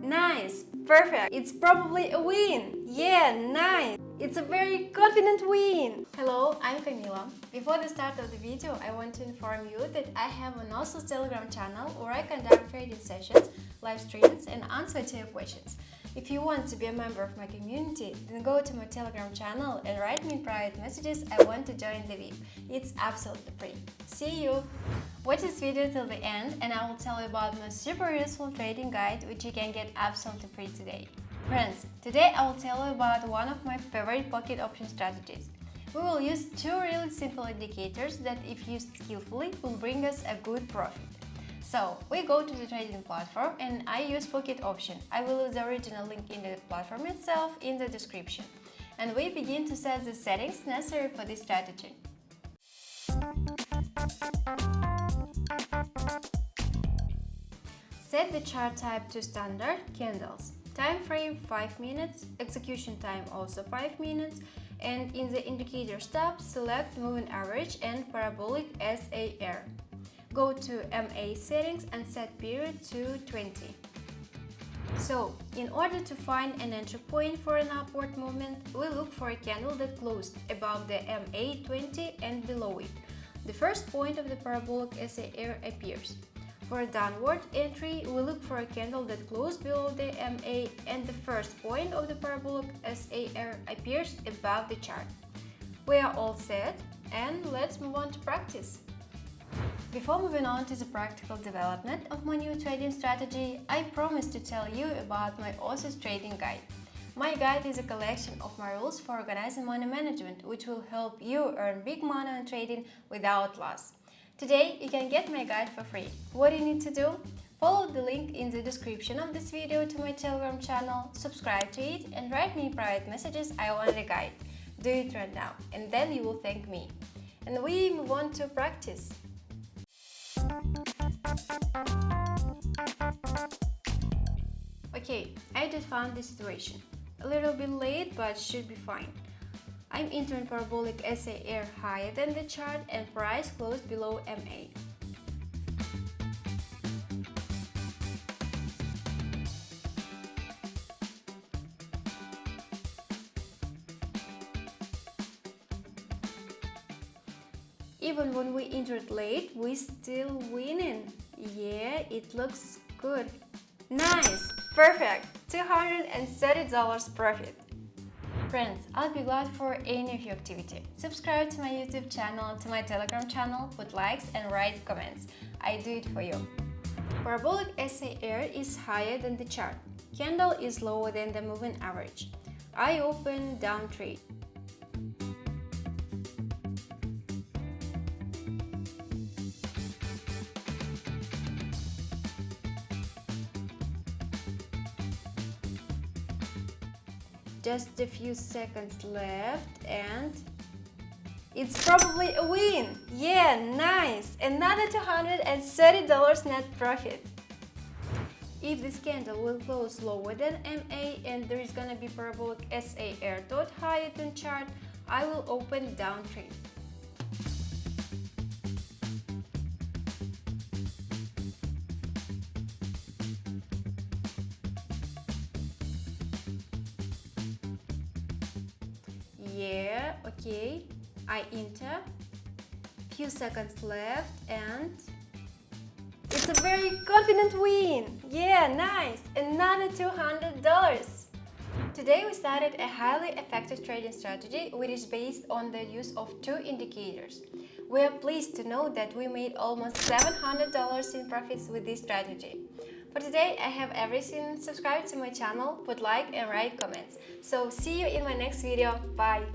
Nice, perfect. It's probably a win. Yeah, nice. It's a very confident win. Hello, I'm Camila. Before the start of the video, I want to inform you that I have an awesome Telegram channel where I conduct trading sessions, live streams, and answer to your questions. If you want to be a member of my community, then go to my Telegram channel and write me in private messages I want to join the VIP. It's absolutely free. See you! Watch this video till the end and I will tell you about my super useful trading guide which you can get absolutely free today. Friends, today I will tell you about one of my favorite pocket option strategies. We will use two really simple indicators that if used skillfully will bring us a good profit. So, we go to the trading platform and I use pocket option. I will leave the original link in the platform itself in the description. And we begin to set the settings necessary for this strategy. Set the chart type to standard candles. Time frame 5 minutes, execution time also 5 minutes, and in the indicator tab select moving average and parabolic SAR. Go to MA settings and set period to 20. So, in order to find an entry point for an upward movement, we look for a candle that closed above the MA 20 and below it. The first point of the parabolic SAR appears. For a downward entry, we look for a candle that closed below the MA and the first point of the parabolic SAR appears above the chart. We are all set and let's move on to practice. Before moving on to the practical development of my new trading strategy, I promised to tell you about my awesome trading guide. My guide is a collection of my rules for organizing money management, which will help you earn big money on trading without loss. Today, you can get my guide for free. What do you need to do? Follow the link in the description of this video to my Telegram channel, subscribe to it, and write me private messages I want the guide. Do it right now, and then you will thank me. And we move on to practice. Okay, I just found this situation. A little bit late, but should be fine. I'm entering parabolic SAR higher than the chart and price closed below MA. Even when we entered late, we still winning. Yeah, it looks good. Nice! Perfect! $230 profit. Friends, I'll be glad for any of your activity. Subscribe to my YouTube channel, to my Telegram channel, put likes and write comments. I do it for you. Parabolic SAR is higher than the chart. Candle is lower than the moving average. I open down trade. Just a few seconds left and it's probably a win! Yeah, nice! Another $230 net profit. If this candle will close lower than MA and there is gonna be parabolic SAR dot higher than chart, I will open down trade. Yeah, okay, I enter, few seconds left and it's a very confident win. Yeah, nice, another $200. Today we started a highly effective trading strategy which is based on the use of two indicators. We are pleased to know that we made almost $700 in profits with this strategy. For today, I have everything. Subscribe to my channel, put like and write comments. So see you in my next video. Bye!